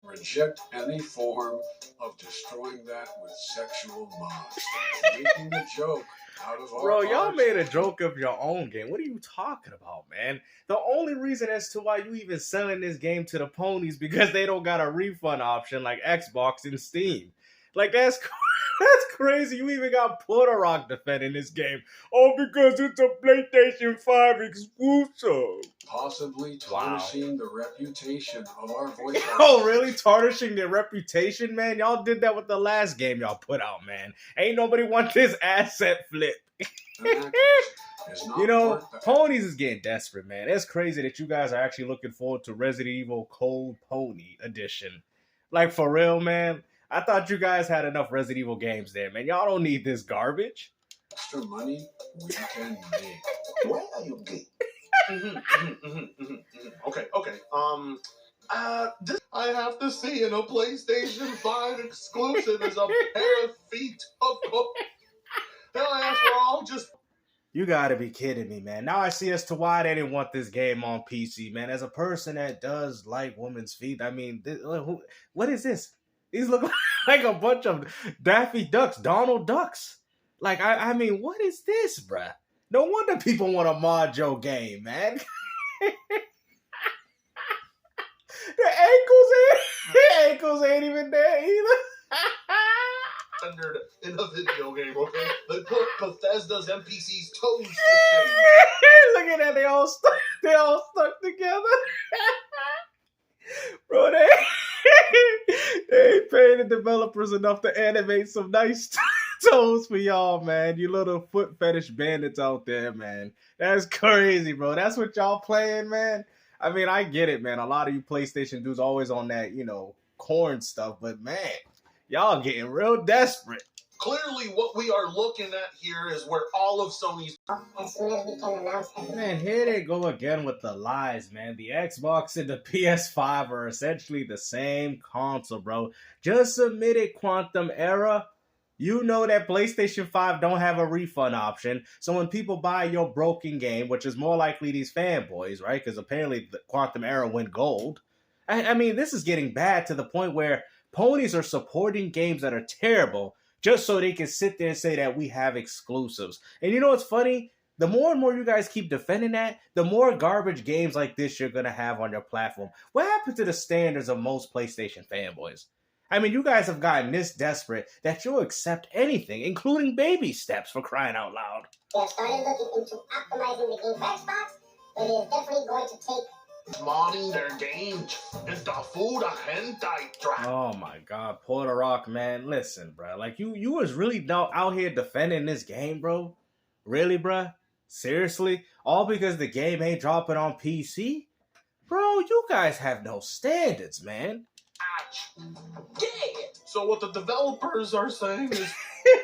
reject any form of destroying that with sexual mods. Making a joke out of our Bro, y'all art. made a joke of your own game. What are you talking about, man? The only reason as to why you even selling this game to the ponies because they don't got a refund option like Xbox and Steam. Like that's that's crazy. You even got Puerto defending this game. Oh, because it's a PlayStation 5 exclusive. Possibly tarnishing the reputation of our voice actors. Oh, really? Tarnishing their reputation, man? Y'all did that with the last game y'all put out, man. Ain't nobody want this asset flip. You know, ponies is getting desperate, man. It's crazy that you guys are actually looking forward to Resident Evil Cold Pony Edition. Like, for real, man. I thought you guys had enough Resident Evil games there, man. Y'all don't need this garbage. Extra money we can make. Why are you gay? Okay. This I have to see in a PlayStation 5 exclusive is a pair of feet. Hell, we're all just. You gotta be kidding me, man. Now I see as to why they didn't want this game on PC, man. As a person that does like women's feet, I mean, what is this? These look like a bunch of Daffy Ducks, Donald Ducks. Like, I mean, what is this, bruh? No wonder people want to mod your game, man. The ankles ain't even there either. In a video game, okay? They put Bethesda's NPC's toes to Look at that, they all stuck together. Bro, they ain't paying the developers enough to animate some nice toes for y'all, man. You little foot fetish bandits out there, man. That's crazy, bro. That's what y'all playing, man. I mean, I get it, man. A lot of you PlayStation dudes always on that, corn stuff, but man, y'all getting real desperate. Clearly, what we are looking at here is where all of Sony's. As soon as we can announce it. Man, here they go again with the lies, man. The Xbox and the PS5 are essentially the same console, bro. Just submitted Quantum Era. You know that PlayStation 5 don't have a refund option. So when people buy your broken game, which is more likely these fanboys, right? Because apparently the Quantum Era went gold. I mean, this is getting bad to the point where ponies are supporting games that are terrible just so they can sit there and say that we have exclusives. And you know what's funny? The more and more you guys keep defending that, the more garbage games like this you're going to have on your platform. What happened to the standards of most PlayStation fanboys? I mean, you guys have gotten this desperate that you'll accept anything, including baby steps, for crying out loud. They have started looking into optimizing the game for Xbox, but it is definitely going to take modding their games is the food of hentai trap. Oh my God, Puerto, man, listen, bro. Like you was really out here defending this game, bro. Really, bro? Seriously? All because the game ain't dropping on PC? Bro, you guys have no standards, man. Yeah. So what the developers are saying is,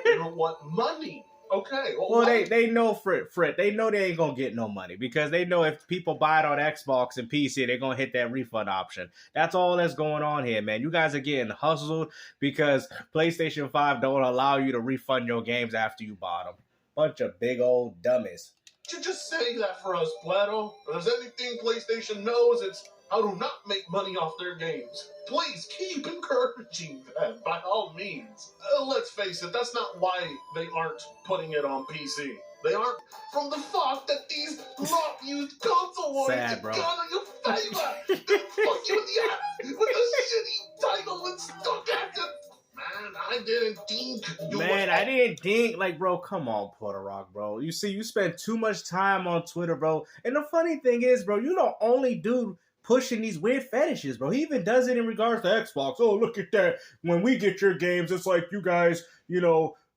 you don't want money. Okay. Well, they know Frit. They know they ain't gonna get no money because they know if people buy it on Xbox and PC, they're gonna hit that refund option. That's all that's going on here, man. You guys are getting hustled because PlayStation 5 don't allow you to refund your games after you bought them. Bunch of big old dummies. You just say that for us, Puerto. If there's anything PlayStation knows, it's how to not make money off their games. Please keep encouraging that by all means. Let's face it, that's not why they aren't putting it on PC. They aren't from the fact that these not used console warranties got on your favor. They fuck you in the ass with a shitty title and stuck at it. Man, I didn't think. Like, bro, come on, Puerto Rock, bro. You see, you spend too much time on Twitter, bro. And the funny thing is, bro, you don't only do pushing these weird fetishes, bro. He even does it in regards to Xbox. Oh, look at that. When we get your games, it's like you guys,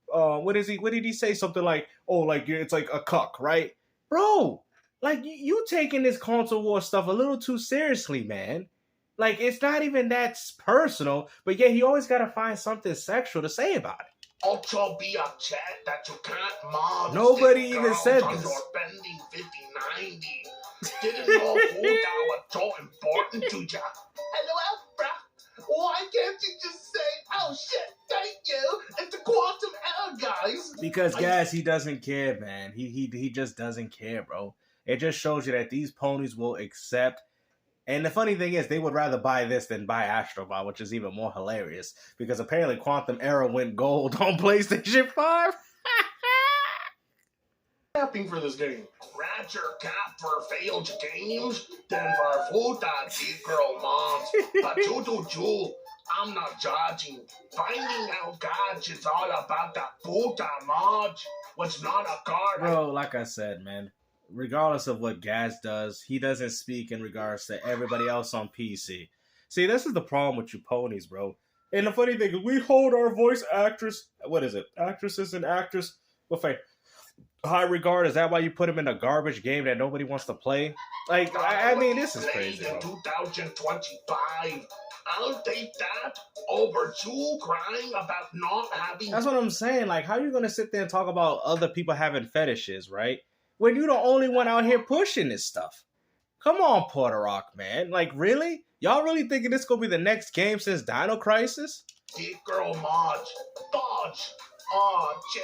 what did he say? Something like, oh, like it's like a cuck, right? Bro, like you taking this console war stuff a little too seriously, man. Like, it's not even that personal, but yet he always got to find something sexual to say about it. Also be a chat that you can't mod. Nobody even said this. You're bending 50-90. Didn't know who that was so important to ya. Hello, bruh. Why can't you just say, oh shit, thank you, it's the Quantum Era, guys? Because, guys, he doesn't care, man. He just doesn't care, bro. It just shows you that these ponies will accept And the funny thing is, they would rather buy this than buy Astrobot, which is even more hilarious because apparently Quantum Era went gold on PlayStation 5. Capping for this game. Grab your cap for failed games, then for food that big girl moms. But you, I'm not judging. Finding out gods is all about that food that mods. What's not a card. Bro, like I said, man, regardless of what Gaz does, he doesn't speak in regards to everybody else on PC. See, this is the problem with you ponies, bro. And the funny thing is, we hold our voice actresses and actors with a high regard. Is that why you put them in a garbage game that nobody wants to play? Like, I mean, this is crazy, bro. 2025. I'll take that over you crying about not having... That's what I'm saying. Like, how are you going to sit there and talk about other people having fetishes, right? When you're the only one out here pushing this stuff. Come on, Puerto Rock, man. Like, really? Y'all really thinking this going to be the next game since Dino Crisis? Big girl Marge. Dodge. Aw, shit.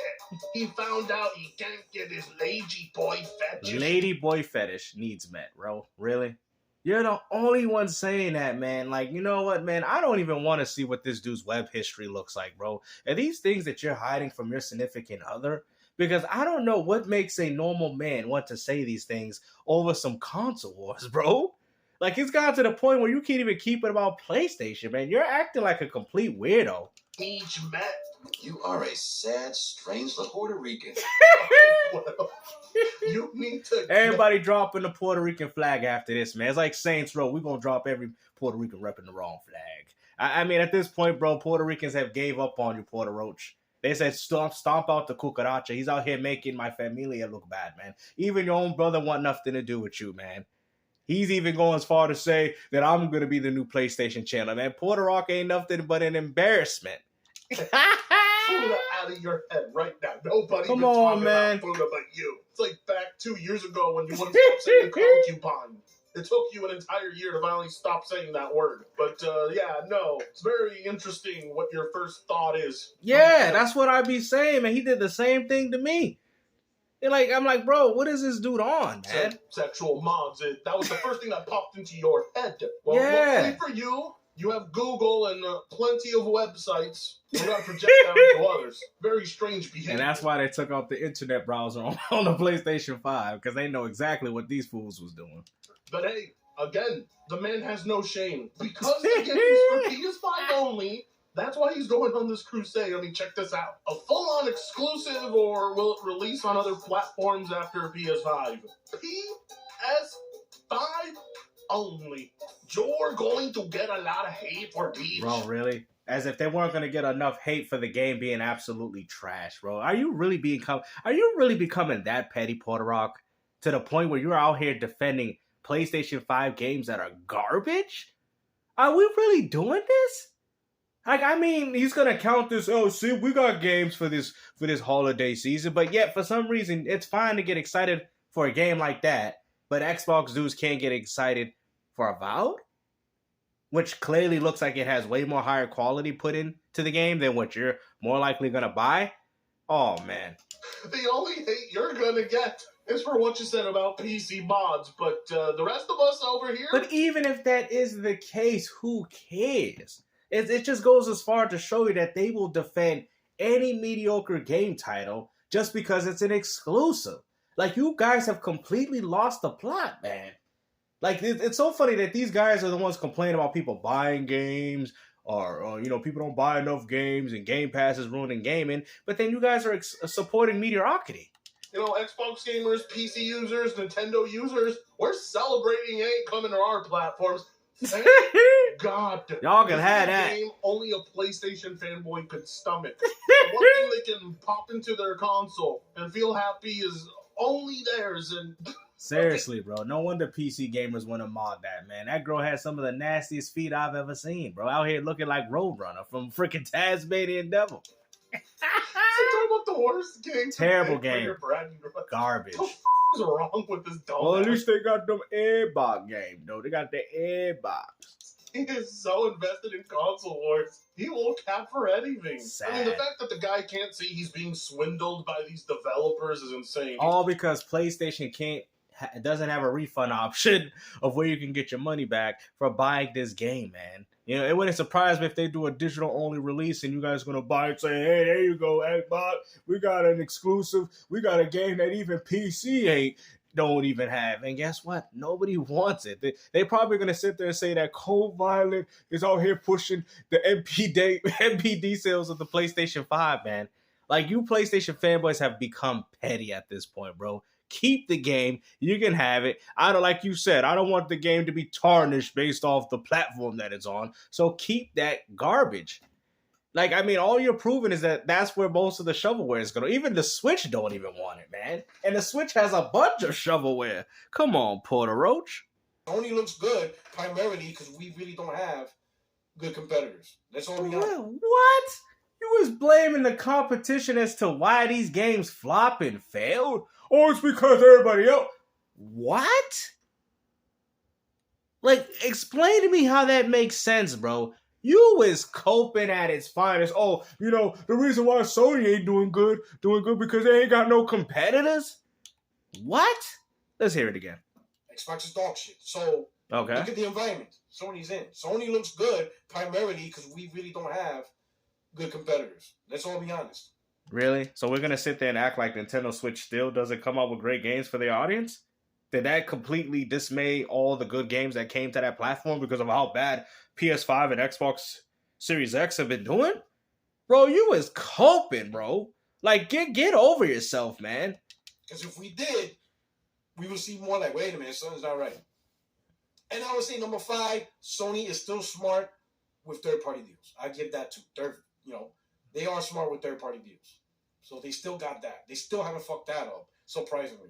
He found out he can't get his lady boy fetish. Lady boy fetish needs met, bro. Really? You're the only one saying that, man. Like, you know what, man? I don't even want to see what this dude's web history looks like, bro. Are these things that you're hiding from your significant other? Because I don't know what makes a normal man want to say these things over some console wars, bro. Like, it's gotten to the point where you can't even keep it about PlayStation, man. You're acting like a complete weirdo. Needs met. You are a sad, strange little Puerto Rican. Well, you need to... Everybody dropping the Puerto Rican flag after this, man. It's like Saints Row. We're going to drop every Puerto Rican repping the wrong flag. I mean, at this point, bro, Puerto Ricans have gave up on you, Puerto Roach. They said, stomp out the cucaracha. He's out here making my familia look bad, man. Even your own brother want nothing to do with you, man. He's even going as far to say that I'm going to be the new PlayStation channel, man. Puerto Rock ain't nothing but an embarrassment. Pull that out of your head right now. Nobody Come been on, talking man. about Fuda but you. It's like back 2 years ago when you wouldn't stop saying concubine. It took you an entire year to finally stop saying that word. But, yeah, no. It's very interesting what your first thought is. Yeah, that's what I be saying, man. He did the same thing to me. And like, I'm like, bro, what is this dude on, man? Sexual mods. That was the first thing that popped into your head. Well, Yeah. luckily for you, you have Google and plenty of websites. You're not project out to others. Very strange behavior. And that's why they took out the internet browser on the PlayStation 5, because they know exactly what these fools was doing. But hey, again, the man has no shame. Because the game is for PS5 only, that's why he's going on this crusade. I mean, check this out. A full-on exclusive, or will it release on other platforms after PS5? PS5 only. You're going to get a lot of hate for these. Bro, really? As if they weren't going to get enough hate for the game being absolutely trash, bro. Are you really becoming that petty, Puerto Rock? To the point where you're out here defending PlayStation 5 games that are garbage? Are we really doing this? Like, I mean, he's gonna count this. Oh, see, we got games for this holiday season, but yet for some reason it's fine to get excited for a game like that, but Xbox dudes can't get excited for Avowed, which clearly looks like it has way more higher quality put into the game than what you're more likely gonna buy. Oh man, the only hate you're gonna get is for what you said about PC mods, but the rest of us over here. But even if that is the case, who cares? It just goes as far to show you that they will defend any mediocre game title just because it's an exclusive. Like, you guys have completely lost the plot, man. Like, it's so funny that these guys are the ones complaining about people buying games or you know, people don't buy enough games and Game Pass is ruining gaming, but then you guys are supporting mediocrity. You know, Xbox gamers, PC users, Nintendo users, we're celebrating it ain't coming to our platforms. Thank God. Y'all can have that. Game only a PlayStation fanboy could stomach. The one thing they can pop into their console and feel happy is only theirs. And seriously, bro, no wonder PC gamers want to mod that, man. That girl has some of the nastiest feet I've ever seen, bro. Out here looking like Roadrunner from freaking Tasmanian Devil. So talking about the worst game. Terrible game. Garbage. What the f is wrong with this dog? Well, at least they got them Airbox games, though. They got the Airbox. He is so invested in console wars. He will cap for anything. Sad. I mean, the fact that the guy can't see he's being swindled by these developers is insane. All because PlayStation can't it doesn't have a refund option of where you can get your money back for buying this game, man. You know, it wouldn't surprise me if they do a digital only release and you guys are gonna buy it and say, hey, there you go, Xbox. We got an exclusive. We got a game that even PC don't even have. And guess what? Nobody wants it. They probably gonna sit there and say that Cold Violent is out here pushing the MPD sales of the PlayStation 5, man. Like, you PlayStation fanboys have become petty at this point, bro. Keep the game. You can have it. I don't, like you said, I don't want the game to be tarnished based off the platform that it's on. So keep that garbage. Like, I mean, all you're proving is that that's where most of the shovelware is going to. Even the Switch don't even want it, man. And the Switch has a bunch of shovelware. Come on, Puerto Roach. Only looks good primarily because we really don't have good competitors. That's all we got. What? You was blaming the competition as to why these games flop and failed? Oh, it's because everybody else. What? Like, explain to me how that makes sense, bro. You was coping at its finest. Oh, you know, the reason why Sony ain't doing good because they ain't got no competitors? What? Let's hear it again. Xbox is dog shit. So, okay. Look at the environment Sony's in. Sony looks good primarily because we really don't have good competitors. Let's all be honest. Really? So we're going to sit there and act like Nintendo Switch still doesn't come out with great games for their audience? Did that completely dismay all the good games that came to that platform because of how bad PS5 and Xbox Series X have been doing? Bro, you was coping, bro. Like, get over yourself, man. Because if we did, we would see more like, wait a minute, something's not right. And I would say number 5, Sony is still smart with third-party deals. I give that to they are smart with third-party deals. So they still got that. They still haven't fucked that up, surprisingly.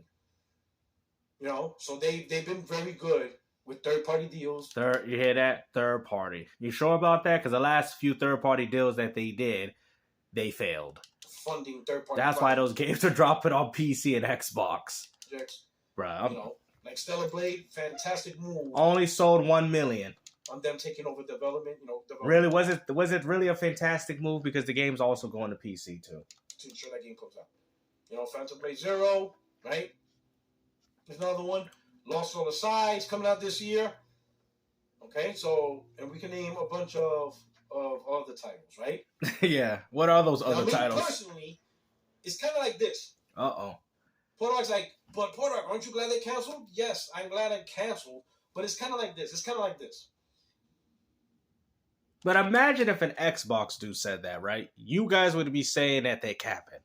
You know, so they've been very good with third-party deals. You hear that? Third party. You sure about that? Because the last few third-party deals that they did, they failed. Funding third-party. That's why those games are dropping on PC and Xbox. Bro. You know, like Stellar Blade, fantastic move. Only sold 1 million. On them taking over development, Really? Was it really a fantastic move? Because the game's also going to PC too. To ensure that game comes out. You know, Phantom Blade Zero, right? There's another one. Lost All the Sides coming out this year. Okay, so, and we can name a bunch of other titles, right? Yeah. What are those other titles? Personally, it's kind of like this. Uh-oh. Portok's like, but Portok, aren't you glad they canceled? Yes, I'm glad I canceled, but it's kind of like this. But imagine if an Xbox dude said that, right? You guys would be saying that they're capping.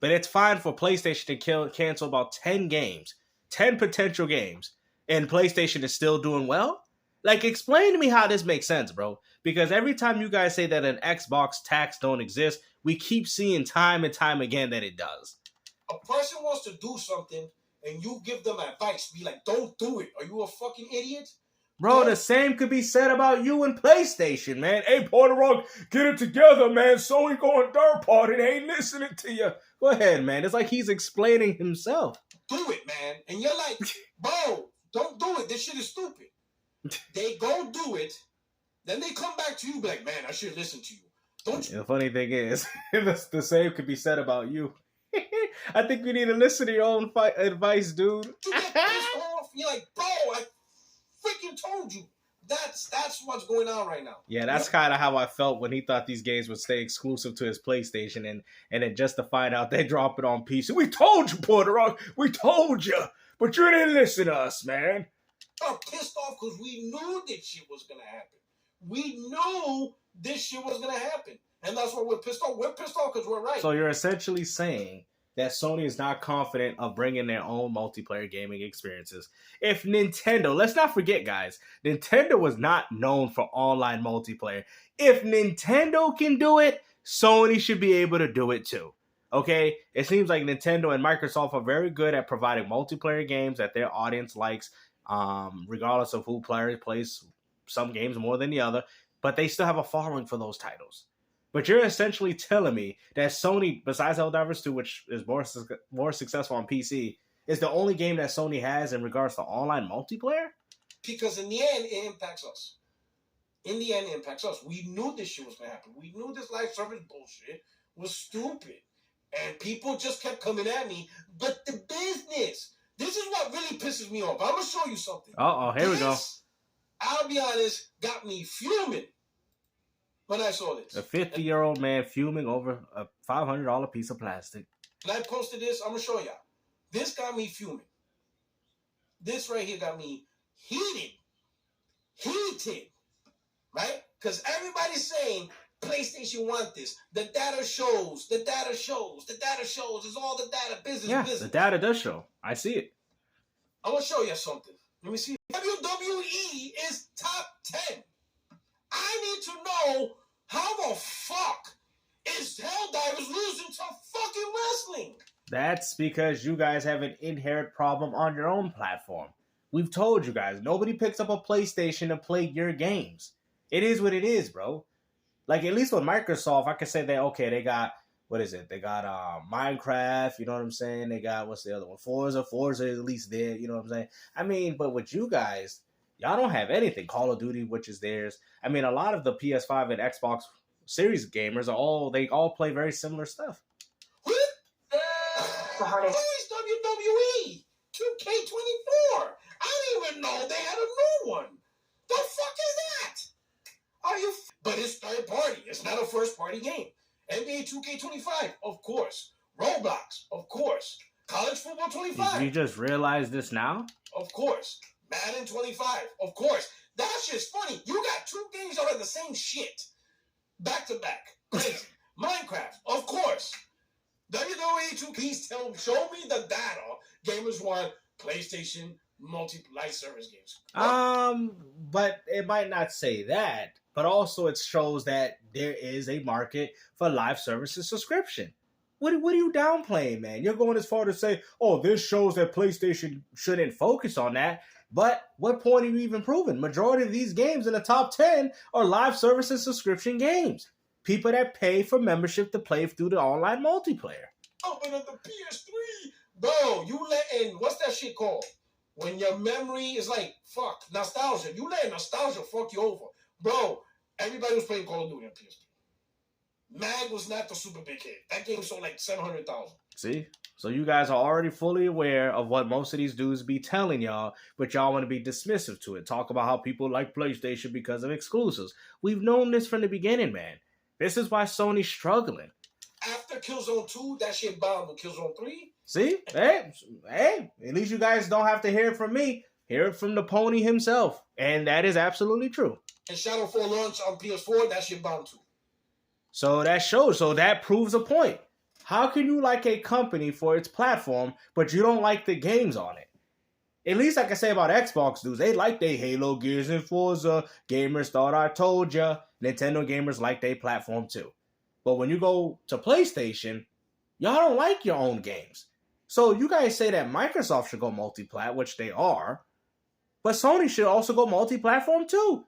But it's fine for PlayStation to cancel about 10 games, 10 potential games, and PlayStation is still doing well? Like, explain to me how this makes sense, bro. Because every time you guys say that an Xbox tax don't exist, we keep seeing time and time again that it does. A person wants to do something, and you give them advice. Be like, don't do it. Are you a fucking idiot? Bro, the same could be said about you and PlayStation, man. Hey, Puerto Rock, get it together, man. Sony going third party. They ain't listening to you. Go ahead, man. It's like he's explaining himself. Do it, man. And you're like, bro, don't do it. This shit is stupid. They go do it. Then they come back to you, be like, man, I should listen to you. Don't you? The funny thing is, the same could be said about you. I think you need to listen to your own advice, dude. You get pissed off. You're like, bro, I freaking told you. That's what's going on right now. Yeah, that's kind of how I felt when he thought these games would stay exclusive to his PlayStation, and then just to find out they drop it on PC. We told you, Puerto Rock. We told you, but you didn't listen to us, man. I'm pissed off because we knew this shit was gonna happen. We knew this shit was gonna happen, and that's why we're pissed off. We're pissed off because we're right. So you're essentially saying that Sony is not confident of bringing their own multiplayer gaming experiences. If Nintendo, let's not forget, guys, Nintendo was not known for online multiplayer. If Nintendo can do it, Sony should be able to do it too. Okay? It seems like Nintendo and Microsoft are very good at providing multiplayer games that their audience likes, regardless of who plays some games more than the other, but they still have a following for those titles. But you're essentially telling me that Sony, besides Helldivers 2, which is more successful on PC, is the only game that Sony has in regards to online multiplayer? Because in the end, it impacts us. We knew this shit was going to happen. We knew this live service bullshit was stupid. And people just kept coming at me. But the This is what really pisses me off. I'm gonna show you something. Here we go. I'll be honest, got me fuming when I saw this. A 50-year-old man fuming over a $500 piece of plastic. And I posted this. I'm gonna show y'all. This got me fuming. This right here got me heated, right? Because everybody's saying PlayStation want this. The data shows. It's all the data business. The data does show. I see it. I'm gonna show you something. Let me see. WWE is top 10. I need to know how the fuck is Helldivers losing to fucking wrestling? That's because you guys have an inherent problem on your own platform. We've told you guys, nobody picks up a PlayStation to play your games. It is what it is, bro. Like, at least with Microsoft, I can say that, okay, they got, what is it? They got Minecraft, you know what I'm saying? They got, what's the other one? Forza is at least there, you know what I'm saying? I mean, but with you guys, y'all don't have anything. Call of Duty, which is theirs. I mean, a lot of the PS5 and Xbox Series gamers they all play very similar stuff. The hardest. Who is WWE? 2K24. I didn't even know they had a new one. The fuck is that? Are you? But it's third party. It's not a first party game. NBA 2K25, of course. Roblox, of course. College Football 25. Did you just realize this now? Of course. Madden 25, of course. That shit's funny. You got two games out of the same shit. Back to back. Crazy. Minecraft, of course. WWE 2K, please show me the data gamers want PlayStation multi-live service games. But it might not say that. But also it shows that there is a market for live services subscription. What are you downplaying, man? You're going as far to say, oh, this shows that PlayStation shouldn't focus on that. But what point are you even proving? Majority of these games in the top 10 are live services subscription games. People that pay for membership to play through the online multiplayer. Open up the PS3. Bro, you letting, what's that shit called? When your memory is like, fuck, nostalgia. You letting nostalgia fuck you over. Bro, everybody was playing Call of Duty on PS3. Mag was not the super big hit. That game sold like 700,000. See? So you guys are already fully aware of what most of these dudes be telling y'all, but y'all want to be dismissive to it. Talk about how people like PlayStation because of exclusives. We've known this from the beginning, man. This is why Sony's struggling. After Killzone 2, that shit bombed with Killzone 3. See? Hey, at least you guys don't have to hear it from me. Hear it from the pony himself. And that is absolutely true. And Shadow 4 launch on PS4, that shit bombed too. So that shows. So that proves a point. How can you like a company for its platform, but you don't like the games on it? At least I can say about Xbox dudes, they like their Halo, Gears, and Forza. Gamers thought I told ya. Nintendo gamers like their platform too. But when you go to PlayStation, y'all don't like your own games. So you guys say that Microsoft should go multi-plat, which they are. But Sony should also go multi-platform too.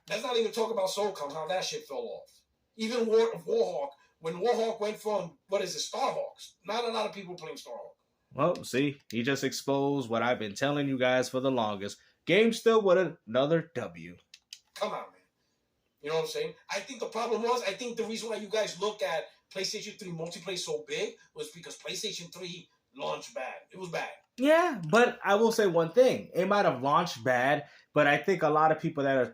Let's not even talk about Soulcom, how that shit fell off. Even Warhawk, when Warhawk went from, Starhawks. Not a lot of people playing Starhawk. Well, see, he just exposed what I've been telling you guys for the longest. GameStop with another W. Come on, man. You know what I'm saying? I think the problem was, the reason why you guys look at PlayStation 3 multiplayer so big was because PlayStation 3 launched bad. It was bad. Yeah, but I will say one thing. It might have launched bad, but I think a lot of people that are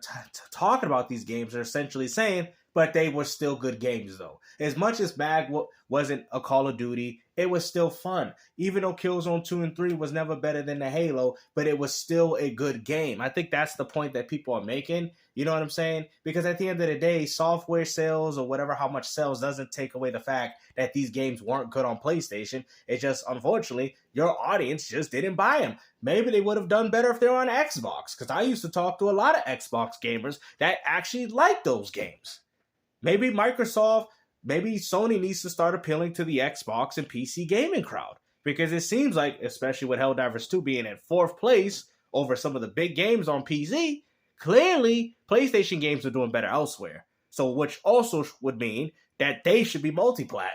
talking about these games are essentially saying, but they were still good games, though. As much as Mag wasn't a Call of Duty, it was still fun. Even though Killzone 2 and 3 was never better than the Halo, but it was still a good game. I think that's the point that people are making. You know what I'm saying? Because at the end of the day, software sales or whatever, how much sales doesn't take away the fact that these games weren't good on PlayStation. It's just, unfortunately, your audience just didn't buy them. Maybe they would have done better if they were on Xbox, because I used to talk to a lot of Xbox gamers that actually like those games. Maybe Sony needs to start appealing to the Xbox and PC gaming crowd. Because it seems like, especially with Helldivers 2 being in 4th place over some of the big games on PC, clearly PlayStation games are doing better elsewhere. So which also would mean that they should be multi-plat.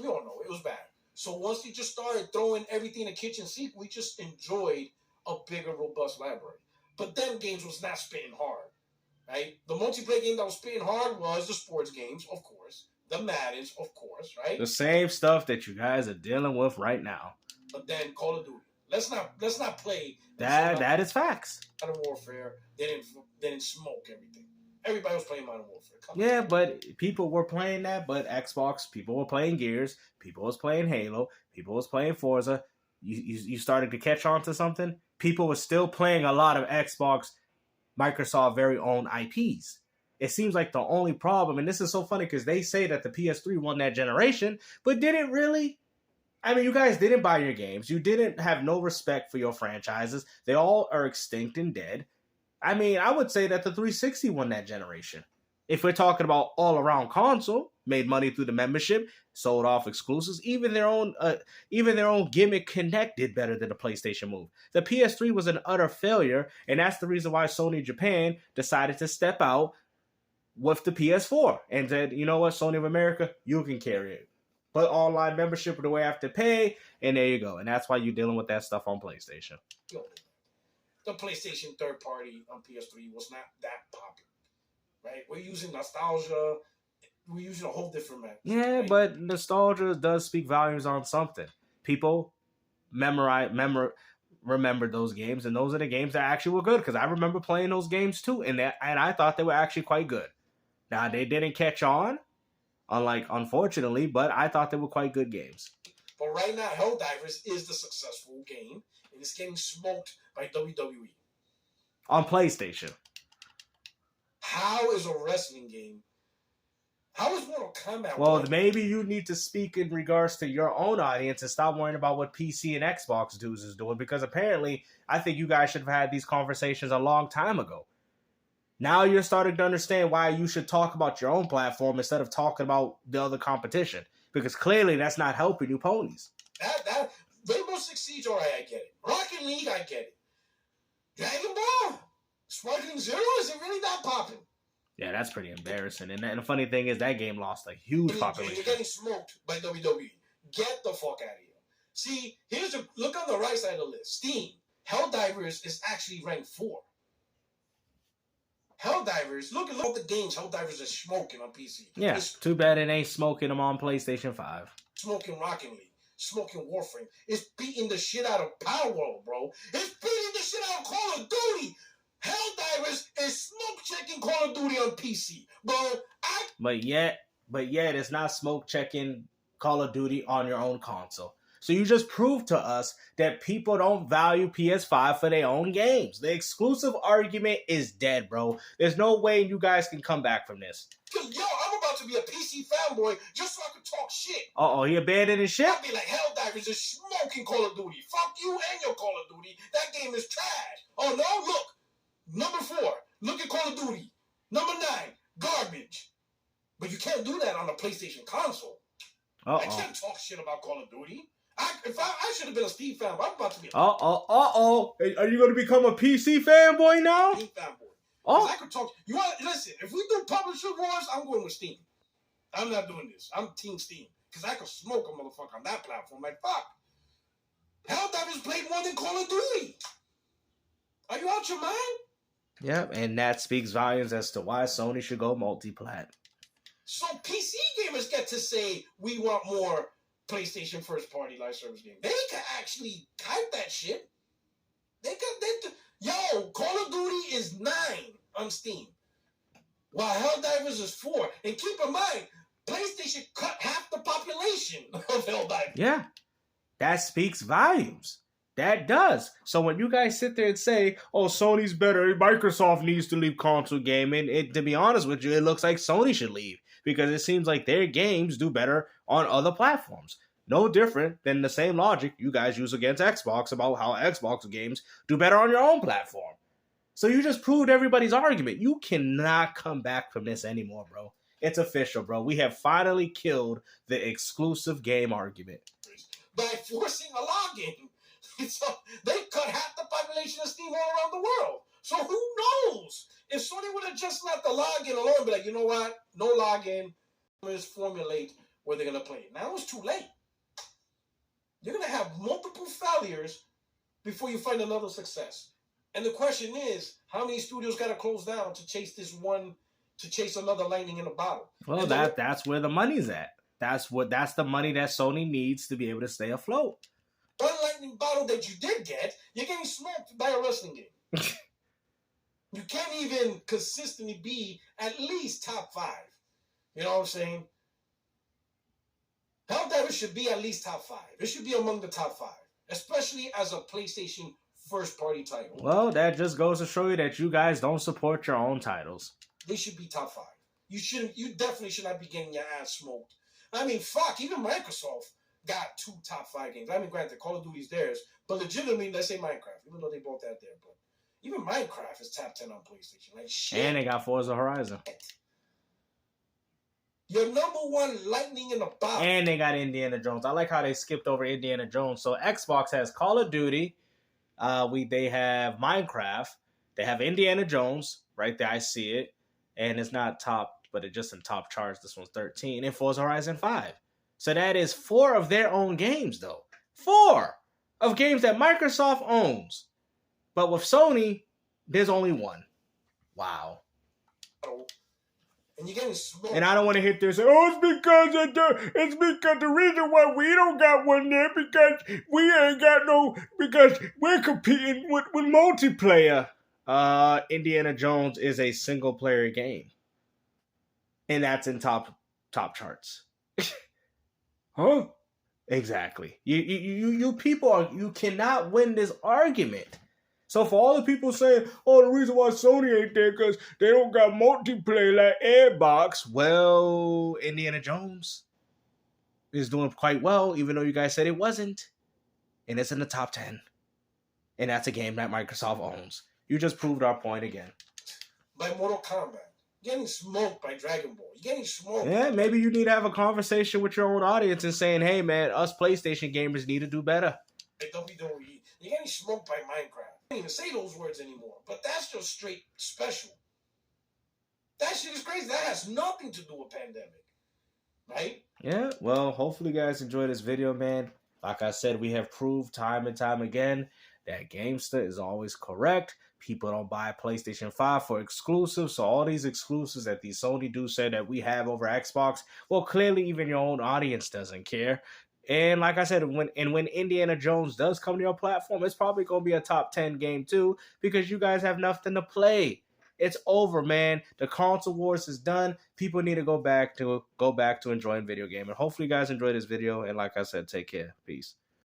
We all know it was bad. So once you just started throwing everything in the kitchen sink, we just enjoyed a bigger, robust library. But them games was not spitting hard. Right? The multiplayer game that was spitting hard was the sports games, of course. The Maddens, of course, right? The same stuff that you guys are dealing with right now. But then Call of Duty. Let's not play That is facts. Modern Warfare. They didn't smoke everything. Everybody was playing Modern Warfare. Yeah, but people were playing that. But Xbox, people were playing Gears. People was playing Halo. People was playing Forza. You started to catch on to something. People were still playing a lot of Xbox, Microsoft very own IPs. It seems like the only problem, and this is so funny because they say that the PS3 won that generation, but did it really? I mean, you guys didn't buy your games. You didn't have no respect for your franchises. They all are extinct and dead. I mean, I would say that the 360 won that generation. If we're talking about all-around console, made money through the membership, sold off exclusives, even their own gimmick Connect did better than the PlayStation Move. The PS3 was an utter failure, and that's the reason why Sony Japan decided to step out with the PS4 and said, you know what, Sony of America, you can carry it. Put online membership the way I have to pay, and there you go. And that's why you're dealing with that stuff on PlayStation. The PlayStation third party on PS3 was not that popular, right? We're using nostalgia. We're using a whole different method. Yeah, right? But nostalgia does speak volumes on something. People remember those games, and those are the games that actually were good because I remember playing those games too, and I thought they were actually quite good. Now they didn't catch on, unfortunately, but I thought they were quite good games. But right now, Helldivers is the successful game, and it's getting smoked by WWE on PlayStation. How is a wrestling game? How is Mortal Kombat? Well, maybe you need to speak in regards to your own audience and stop worrying about what PC and Xbox dudes is doing, because apparently I think you guys should have had these conversations a long time ago. Now you're starting to understand why you should talk about your own platform instead of talking about the other competition, because clearly that's not helping you ponies. That Rainbow Six Siege, all right, I get it. Rocket League, I get it. Dragon Ball, Sparkling Zero, is it really that popping? Yeah, that's pretty embarrassing. And the funny thing is that game lost a huge population. You're getting smoked by WWE. Get the fuck out of here. See, look on the right side of the list. Steam. Helldivers is actually ranked 4. Helldivers, look at all the games Helldivers is smoking on PC. Yeah, too bad it ain't smoking them on PlayStation 5. Smoking Rocket League, smoking Warframe. It's beating the shit out of Power World, bro. It's beating the shit out of Call of Duty. Helldivers is smoke checking Call of Duty on PC, but yet it's not smoke checking Call of Duty on your own console. So you just proved to us that people don't value PS5 for their own games. The exclusive argument is dead, bro. There's no way you guys can come back from this. Yo, I'm about to be a PC fanboy just so I can talk shit. Uh-oh, he abandoned his ship? I'll be like, Helldivers is smoking Call of Duty. Fuck you and your Call of Duty. That game is trash. Oh, no? Look. Number 4, look at Call of Duty. Number 9, garbage. But you can't do that on a PlayStation console. Uh-oh. I can't talk shit about Call of Duty. I should have been a Steve fanboy. I'm about to be a Are you going to become a PC fanboy now? Steam fanboy. Oh. I could talk. Listen, if we do publisher wars, I'm going with Steam. I'm not doing this. I'm Team Steam. Because I could smoke a motherfucker on that platform. Like, fuck. Helldivers played more than Call of Duty. Are you out your mind? Yeah, and that speaks volumes as to why Sony should go multi-plat. So PC gamers get to say, we want more PlayStation first-party live service games. They can actually type that shit. Yo, Call of Duty is 9 on Steam, while Helldivers is 4. And keep in mind, PlayStation cut half the population of Helldivers. Yeah, that speaks volumes. That does. So when you guys sit there and say, oh, Sony's better, Microsoft needs to leave console gaming, to be honest with you, it looks like Sony should leave, because it seems like their games do better on other platforms. No different than the same logic you guys use against Xbox about how Xbox games do better on your own platform. So you just proved everybody's argument. You cannot come back from this anymore, bro. It's official, bro. We have finally killed the exclusive game argument. By forcing a login. So they cut half the population of Steam all around the world. So who knows? If Sony would have just let the login alone, be like, you know what? No login. Let's formulate where they're going to play it. Now it's too late. You're going to have multiple failures before you find another success. And the question is, how many studios got to close down to chase another lightning in a bottle? Well, that's where the money's at. That's the money that Sony needs to be able to stay afloat. Unlike lightning bottle that you did get, you're getting smoked by a wrestling game. You can't even consistently be at least top 5. You know what I'm saying? Helldivers should be at least top 5. It should be among the top 5, especially as a PlayStation first-party title. Well, that just goes to show you that you guys don't support your own titles. They should be top 5. You definitely should not be getting your ass smoked. I mean, fuck, even Microsoft got 2 top 5 games. I mean, granted, Call of Duty's theirs, but legitimately, let's say Minecraft, even though they both had there, but even Minecraft is top 10 on PlayStation. Like, shit. And they got Forza Horizon. Your number one lightning in the bottle. And they got Indiana Jones. I like how they skipped over Indiana Jones. So Xbox has Call of Duty. They have Minecraft. They have Indiana Jones. Right there, I see it. And it's not top, but it's just in top charts. This one's 13. And Forza Horizon 5. So that is 4 of their own games, though. 4 of games that Microsoft owns. But with Sony, there's only 1. Wow. And you're getting smoked. And I don't want to hit this. Oh, it's because the reason why we don't got one there because we ain't got no, because we're competing with multiplayer. Indiana Jones is a single player game, and that's in top charts. Huh? Exactly. You people you cannot win this argument. So for all the people saying, oh, the reason why Sony ain't there because they don't got multiplayer like Airbox, well, Indiana Jones is doing quite well, even though you guys said it wasn't. And it's in the top 10. And that's a game that Microsoft owns. You just proved our point again. By Mortal Kombat. You're getting smoked by Dragon Ball. You're getting smoked. Yeah, maybe you need to have a conversation with your own audience and saying, hey, man, us PlayStation gamers need to do better. Hey, WWE. You're getting smoked by Minecraft. I don't even say those words anymore, but that's just straight special. That shit is crazy. That has nothing to do with pandemic, right? Yeah, well, hopefully you guys enjoyed this video, man. Like I said, we have proved time and time again that Gamester is always correct. People don't buy PlayStation 5 for exclusives, so all these exclusives that these Sony do say that we have over Xbox, well, clearly even your own audience doesn't care. And like I said, when Indiana Jones does come to your platform, it's probably going to be a top 10 game too, because you guys have nothing to play. It's over, man. The console wars is done. People need to go back to enjoying video game. And hopefully you guys enjoyed this video. And like I said, take care. Peace.